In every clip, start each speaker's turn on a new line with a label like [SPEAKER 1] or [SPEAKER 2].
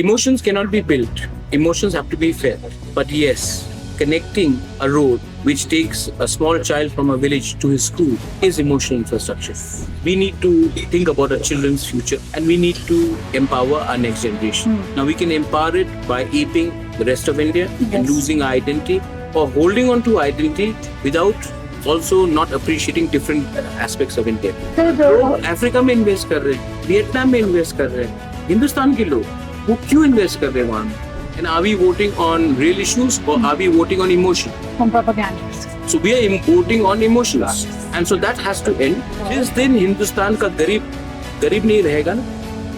[SPEAKER 1] Emotions cannot be built. Emotions have to be felt. But yes, connecting a road which takes a small child from a village to his school is emotional infrastructure. We need to think about our children's future and we need to empower our next generation. Now we can empower it by aping the rest of India and losing our identity or holding on to identity without also not appreciating different aspects of India. लोग Africa में invest कर रहे हैं, Vietnam में invest कर रहे हैं, हिंदुस्तान के लोग वो क्यों इन्वेस्ट कर रहे हैं वहाँ? And are we voting on real issues or are we voting on emotion?
[SPEAKER 2] On propaganda.
[SPEAKER 1] So we are voting on emotions, and so that has to end. जिस दिन हिंदुस्तान का गरीब नहीं रहेगा ना,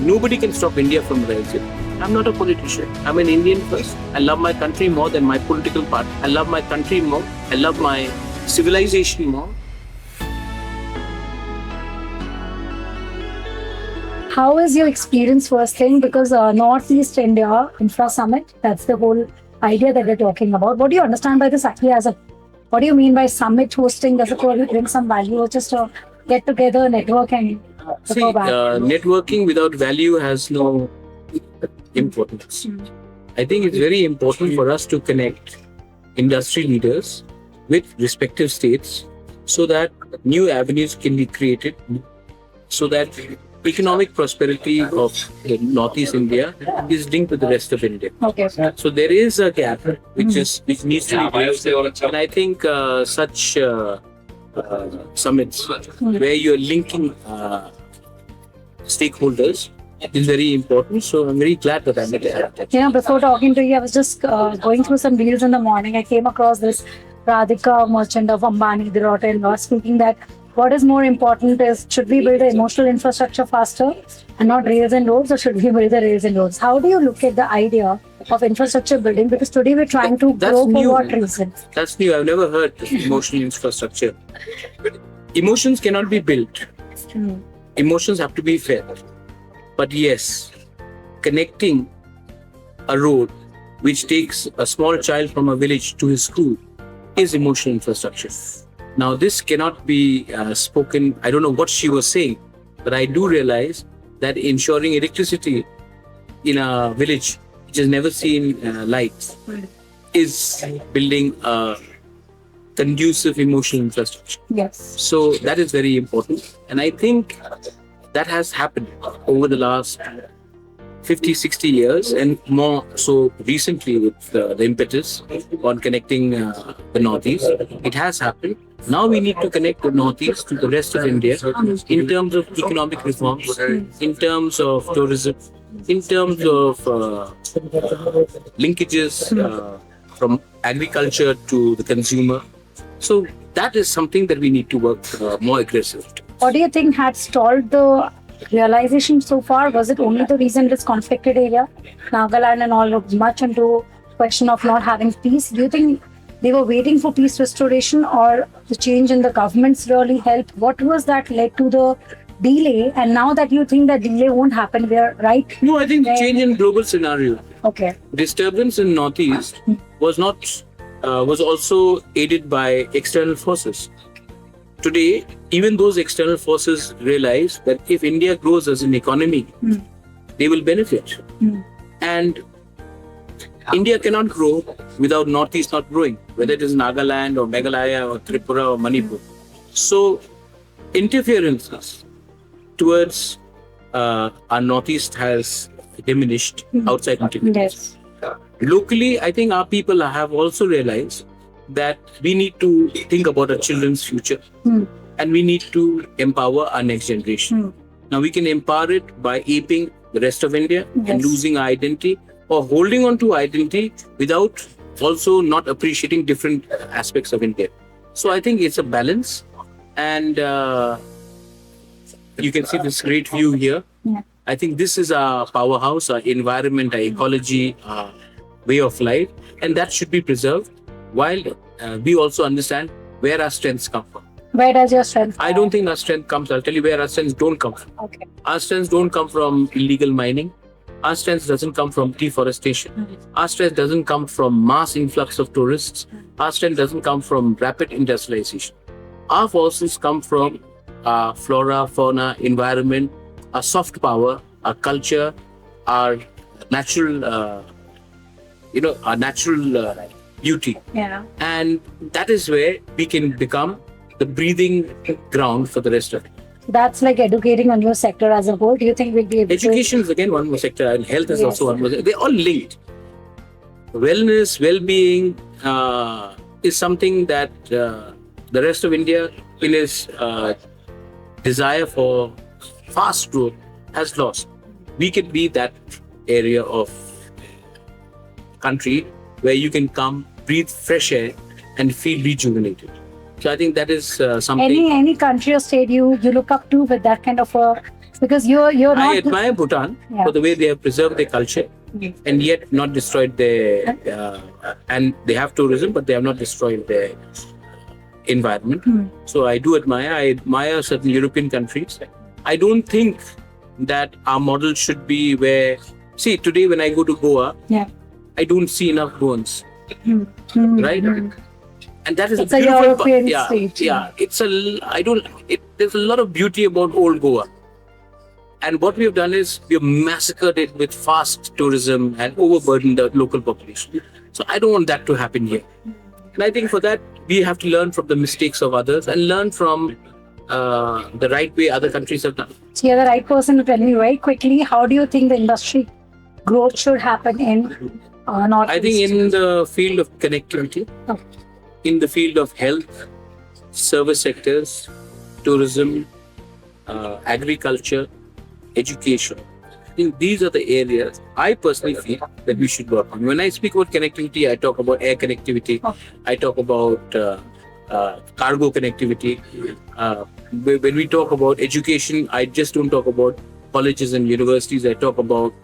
[SPEAKER 1] nobody can stop India from rising. I'm not a politician. I'm an Indian first. I love my country more than my political party. I love my country more. I love my civilization more.
[SPEAKER 2] How is your experience first thing? Because Northeast India Infra Summit, that's the whole idea that we're talking about. What do you understand by this actually what do you mean by summit hosting? Does it really bring some value or just a get together, network and
[SPEAKER 1] See, networking without value has no importance. I think it's very important for us to connect industry leaders with respective states so that new avenues can be created, so that economic prosperity of Northeast India is linked to the rest of India.
[SPEAKER 2] Okay.
[SPEAKER 1] So there is a gap which needs to be bridged, and I think such summits where you're linking stakeholders is very important. So I'm very glad that I'm at that.
[SPEAKER 2] You know, before talking to you, I was just going through some reels in the morning. I came across this Radhika merchant of Ambani, the daughter-in-law, speaking that what is more important is, should we build the emotional infrastructure faster and not rails and roads, or should we build the rails and roads? How do you look at the idea of infrastructure building? Because today we're trying to grow for what reason?
[SPEAKER 1] That's new. I've never heard emotional infrastructure. Emotions cannot be built. Emotions have to be felt. But yes, connecting a road which takes a small child from a village to his school is emotional infrastructure. Now, this cannot be spoken. I don't know what she was saying, but I do realize that ensuring electricity in a village which has never seen lights is building a conducive emotional infrastructure.
[SPEAKER 2] Yes.
[SPEAKER 1] So that is very important. And I think that has happened over the last 50, 60 years, and more so recently with the impetus on connecting the Northeast. It has happened. Now we need to connect the Northeast to the rest of India in terms of economic reforms, in terms of tourism, in terms of linkages from agriculture to the consumer. So that is something that we need to work more aggressively.
[SPEAKER 2] What do you think had stalled the realization so far? Was it only the reason this conflicted area, Nagaland and all, looked much into question of not having peace? Do you think they were waiting for peace restoration, or the change in the governments really helped? What was that led to the delay? And now that you think that delay won't happen, we are right?
[SPEAKER 1] No, I think the change in global scenario.
[SPEAKER 2] Okay.
[SPEAKER 1] Disturbance in Northeast was also aided by external forces. Today, even those external forces realize that if India grows as an economy, they will benefit. And India cannot grow without Northeast not growing, whether it is Nagaland or Meghalaya or Tripura or Manipur. So, interferences towards our Northeast has diminished outside interference.
[SPEAKER 2] Yes.
[SPEAKER 1] Locally, I think our people have also realized that we need to think about our children's future and we need to empower our next generation. Now we can empower it by aping the rest of India and losing our identity, or holding on to identity without also not appreciating different aspects of India. So I think it's a balance, and you can see this great view here. I think this is our powerhouse, our environment, our ecology, our way of life, and that should be preserved, while we also understand where our strengths come from.
[SPEAKER 2] Where does your strength come?
[SPEAKER 1] I don't think our strength comes. I'll tell you where our strengths don't come from.
[SPEAKER 2] Okay.
[SPEAKER 1] Our strengths don't come from illegal mining. Our strength doesn't come from deforestation. Our strength doesn't come from mass influx of tourists. Our strength doesn't come from rapid industrialization. Our forces come from our flora, fauna, environment, our soft power, our culture, our natural, our natural beauty.
[SPEAKER 2] Yeah.
[SPEAKER 1] And that is where we can become the breathing ground for the rest of it.
[SPEAKER 2] That's like educating on your sector as a whole. Do you think we'll be able
[SPEAKER 1] Education is again one more sector, and health is
[SPEAKER 2] Yes.
[SPEAKER 1] also one more. They're all linked. Wellness, well-being is something that the rest of India, in its desire for fast growth, has lost. We can be that area of country where you can come, breathe fresh air, and feel rejuvenated. So I think that is something.
[SPEAKER 2] any country or state you look up to with that kind of a, because you're not
[SPEAKER 1] I admire Bhutan
[SPEAKER 2] Yeah.
[SPEAKER 1] for the way they have preserved their culture and yet not destroyed their. And they have tourism, but they have not destroyed their environment. So I do admire. I admire certain European countries. I don't think that our model should be where. See, today when I go to Goa,
[SPEAKER 2] Yeah.
[SPEAKER 1] I don't see enough Goans, right? And that is
[SPEAKER 2] It's
[SPEAKER 1] a
[SPEAKER 2] a
[SPEAKER 1] beautiful
[SPEAKER 2] European
[SPEAKER 1] yeah,
[SPEAKER 2] state.
[SPEAKER 1] yeah. It's a. I don't. There's a lot of beauty about old Goa. And what we have done is we have massacred it with fast tourism and overburdened the local population. So I don't want that to happen here. And I think for that, we have to learn from the mistakes of others and learn from the right way other countries have done.
[SPEAKER 2] So you're the right person to tell me very quickly, how do you think the industry growth should happen in North
[SPEAKER 1] I think in the field of connectivity,
[SPEAKER 2] Okay.
[SPEAKER 1] in the field of health, service sectors, tourism, agriculture, education. I think these are the areas I personally feel that we should work on. When I speak about connectivity, I talk about air connectivity.
[SPEAKER 2] Okay.
[SPEAKER 1] I talk about cargo connectivity. When we talk about education, I just don't talk about colleges and universities. I talk about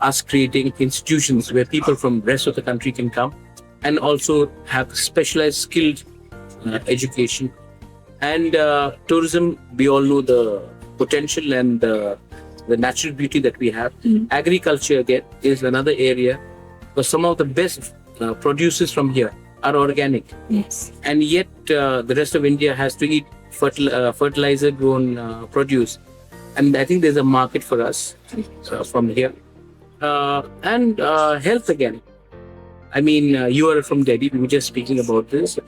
[SPEAKER 1] us creating institutions where people from the rest of the country can come and also have specialized skilled education. And tourism, we all know the potential and the natural beauty that we have. Agriculture again is another area where some of the best produces from here are organic.
[SPEAKER 2] Yes.
[SPEAKER 1] And yet the rest of India has to eat fertilizer grown produce. And I think there's a market for us from here. And health again. I mean, you are from Delhi, we were just speaking about this.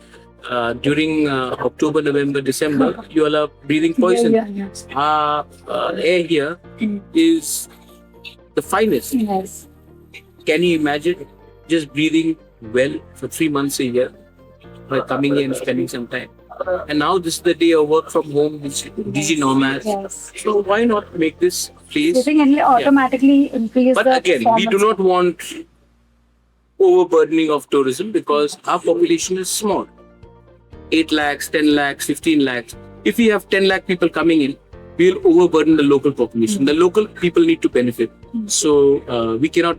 [SPEAKER 1] During October, November, December, you all are breathing poison. Air here is the finest.
[SPEAKER 2] Yes.
[SPEAKER 1] Can you imagine just breathing well for 3 months a year by coming here and spending some time? And now this is the day of work from home, which DG nomads.
[SPEAKER 2] Yes.
[SPEAKER 1] So why not make this place?
[SPEAKER 2] You think it'll automatically increase
[SPEAKER 1] But
[SPEAKER 2] the
[SPEAKER 1] again, we do not want overburdening of tourism because our population is small. 8 lakhs, 10 lakhs, 15 lakhs. If we have 10 lakh people coming in, we'll overburden the local population. The local people need to benefit. So we cannot,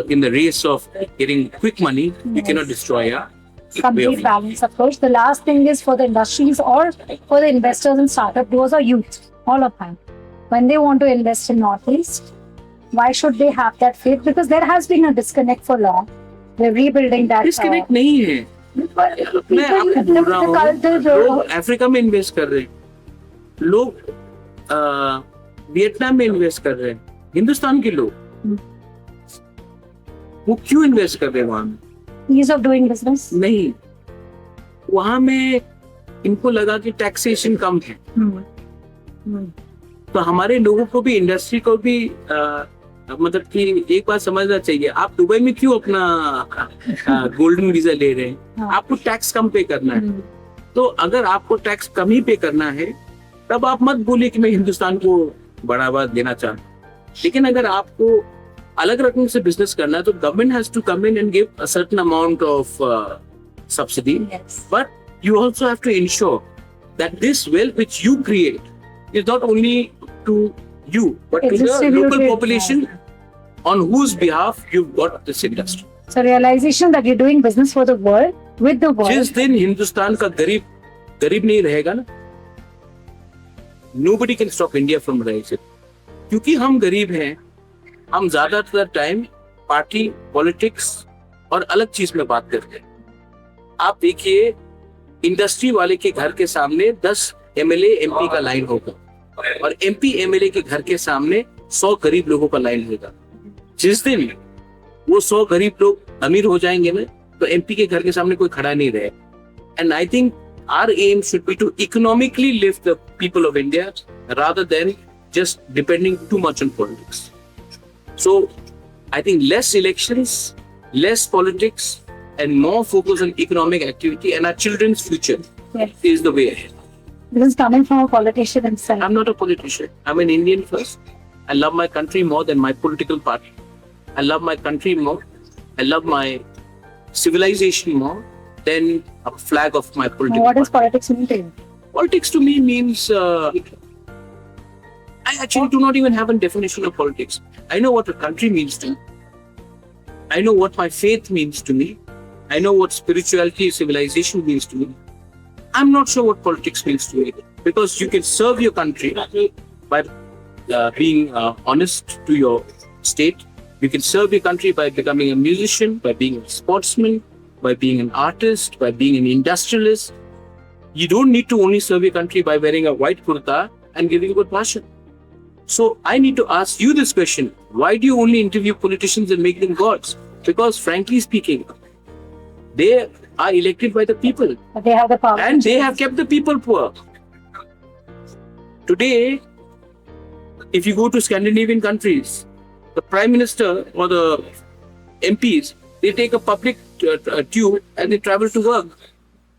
[SPEAKER 1] in the race of getting quick money, we cannot destroy our way
[SPEAKER 2] complete
[SPEAKER 1] of
[SPEAKER 2] balance approach. The last thing is for the industries or for the investors and startup, those are youth, all of them. When they want to invest in Northeast, why should they have that faith? Because there has been a disconnect for long. We're rebuilding that.
[SPEAKER 1] Disconnect नहीं है. मैं आपको बोल रहा हूँ, लोग Africa में invest कर रहे हैं, लोग वियतनाम में इन्वेस्ट कर रहे हैं, हिंदुस्तान के लोग वो क्यों इन्वेस्ट कर रहे हैं वहां में?
[SPEAKER 2] Ease of doing business.
[SPEAKER 1] नहीं, वहां में इनको लगा कि टैक्सेशन कम है, तो हमारे लोगों को भी इंडस्ट्री को भी मतलब कि एक बात समझना चाहिए. आप दुबई में क्यों अपना गोल्डन वीजा ले रहे हैं? आपको टैक्स कम पे करना है. तो अगर आपको टैक्स कम ही पे करना है, तब आप मत बोलिए कि मैं हिंदुस्तान को बढ़ावा देना चाहता हूं. लेकिन अगर आपको अलग रकम से बिजनेस करना है, तो government has to come in and give a certain amount of subsidy.
[SPEAKER 2] Yes.
[SPEAKER 1] But you also have to ensure that this wealth which you create is not only to you, but to the
[SPEAKER 2] Distributed,
[SPEAKER 1] local population on whose behalf you've got this industry.
[SPEAKER 2] So realization that you're doing business for the world, with the world.
[SPEAKER 1] जिस दिन हिंदुस्तान का गरीब नहीं रहेगा ना, nobody can stop India from rising. क्योंकि हम गरीब हैं, हम ज्यादातर टाइम पार्टी पॉलिटिक्स और अलग चीज में बात करते हैं. आप देखिए, इंडस्ट्री वाले के घर के सामने 10 एमएलए एमपी का लाइन होगा और एमपी एमएलए के घर के सामने 100 गरीब लोगों का लाइन होगा. जिस दिन वो 100 गरीब लोग अमीर हो जाएंगे ना, तो एमपी के घर के सामने कोई खड़ा नहीं रहे. And I think our aim should be to economically lift the people of India rather than just depending too much on politics. So I think less elections, less politics, and more focus on economic activity and our children's future is the way ahead.
[SPEAKER 2] This is coming from a politician himself.
[SPEAKER 1] I'm not a politician. I'm an Indian first. I love my country more than my political party. I love my country more. I love my civilization more than a flag of my political
[SPEAKER 2] What does
[SPEAKER 1] party.
[SPEAKER 2] politics mean to you?
[SPEAKER 1] Politics to me means I actually do not even have a definition of politics. I know what a country means to me. I know what my faith means to me. I know what spirituality, civilization means to me. I'm not sure what politics means to me, because you can serve your country by being honest to your state. You can serve your country by becoming a musician, by being a sportsman, by being an artist, by being an industrialist. You don't need to only serve your country by wearing a white kurta and giving a good bhashan. So I need to ask you this question. Why do you only interview politicians and make them gods? Because frankly speaking, they are elected by the people.
[SPEAKER 2] But they have the power.
[SPEAKER 1] And they have kept the people poor. Today, if you go to Scandinavian countries, the Prime Minister or the MPs, they take a public tube and they travel to work.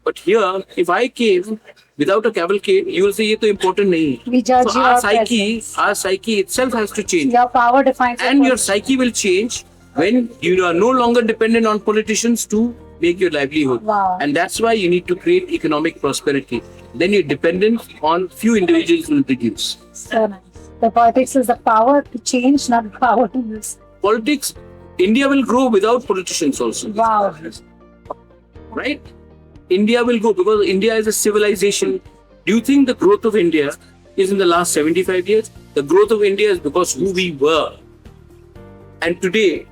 [SPEAKER 1] But here, if I came without a cavalcade, you will say, "Ye to important nahi hai."
[SPEAKER 2] We judge
[SPEAKER 1] So
[SPEAKER 2] your
[SPEAKER 1] our psyche itself has to change.
[SPEAKER 2] Your power defines
[SPEAKER 1] And your
[SPEAKER 2] person.
[SPEAKER 1] psyche will change when you are no longer dependent on politicians to make your livelihood.
[SPEAKER 2] Wow.
[SPEAKER 1] And that's why you need to create economic prosperity. Then your dependence on few individuals will reduce.
[SPEAKER 2] So nice. The politics is the power to change, not the power to use.
[SPEAKER 1] Politics, India will grow without politicians also.
[SPEAKER 2] Wow.
[SPEAKER 1] Right? India will go because India is a civilization. Do you think the growth of India is in the last 75 years? The growth of India is because who we were. And today,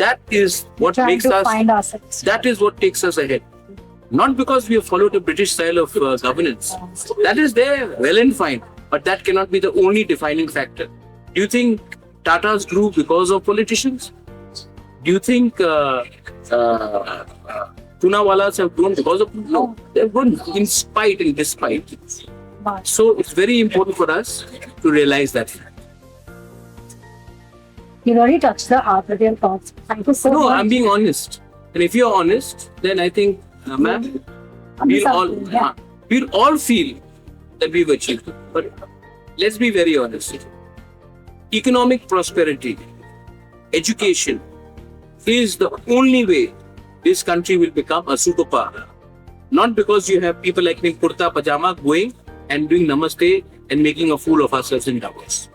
[SPEAKER 1] that is what
[SPEAKER 2] Trying
[SPEAKER 1] makes
[SPEAKER 2] to
[SPEAKER 1] us,
[SPEAKER 2] find ourselves.
[SPEAKER 1] that is what takes us ahead. Not because we have followed a British style of governance. That is there, well and fine. But that cannot be the only defining factor. Do you think Tatas grew because of politicians? Do you think Poonawala's have grown because of... No, they've grown in spite and despite.
[SPEAKER 2] Wow.
[SPEAKER 1] So it's very important for us to realize that fact.
[SPEAKER 2] You really touched the heart with your thoughts. Thank you so
[SPEAKER 1] No,
[SPEAKER 2] much.
[SPEAKER 1] I'm being honest. And if you're honest, then I think, ma'am, we'll all feel that we've achieved it. But let's be very honest. Economic prosperity, education is the only way this country will become a superpower. Not because you have people like me, kurta pajama, going and doing namaste and making a fool of ourselves in Davos.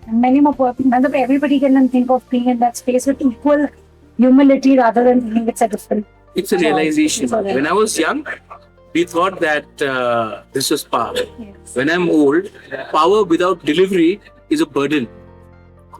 [SPEAKER 2] And many more people, everybody can then think of being in that space with equal humility rather than thinking it's a different.
[SPEAKER 1] It's a realization. When I was young, we thought that this was power.
[SPEAKER 2] Yes.
[SPEAKER 1] When I'm old, power without delivery is a burden.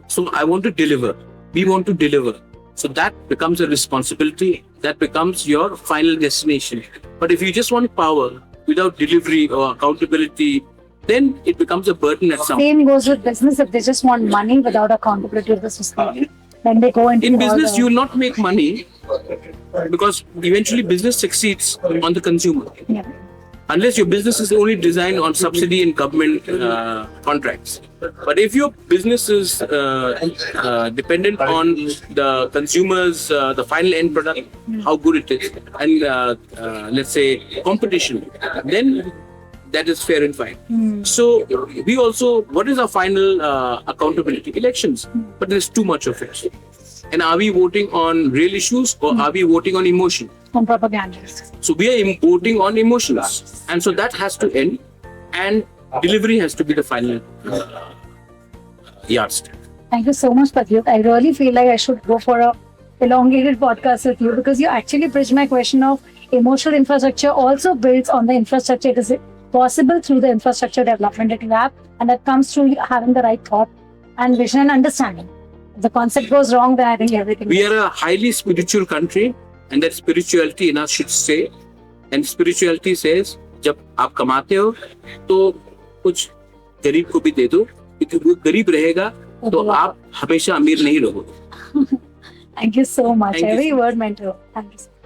[SPEAKER 1] So I want to deliver. We want to deliver. So that becomes a responsibility. That becomes your final destination. But if you just want power without delivery or accountability, then it becomes a burden at some point.
[SPEAKER 2] Same goes with business. If they just want money without accountability to the society, then they go into
[SPEAKER 1] In
[SPEAKER 2] all
[SPEAKER 1] business,
[SPEAKER 2] the-
[SPEAKER 1] you will not make money because eventually business succeeds on the consumer.
[SPEAKER 2] Yeah.
[SPEAKER 1] Unless your business is only designed on subsidy and government contracts. But if your business is dependent on the consumers, the final end product, how good it is, and let's say competition, then that is fair and fine. So we also, what is our final accountability? Elections. But there's too much of it. And are we voting on real issues or are we voting on emotion?
[SPEAKER 2] On propaganda.
[SPEAKER 1] So we are voting on emotions. And so that has to end. And delivery has to be the final yardstick.
[SPEAKER 2] Thank you so much, Pradyot. I really feel like I should go for a elongated podcast with you because you actually bridged my question of emotional infrastructure also builds on the infrastructure. It is possible through the infrastructure development that you have, and that comes through having the right thought and vision and understanding. If the concept goes wrong, then I think everything.
[SPEAKER 1] We are a highly spiritual country, and that spirituality in us should stay. And spirituality says, जब आप कमाते हो तो कुछ गरीब को भी दे दो, क्योंकि वो गरीब रहेगा तो आप हमेशा अमीर नहीं रहोगे.
[SPEAKER 2] Thank you so much.
[SPEAKER 1] Thank you
[SPEAKER 2] Every
[SPEAKER 1] so
[SPEAKER 2] word meant to. Thank you.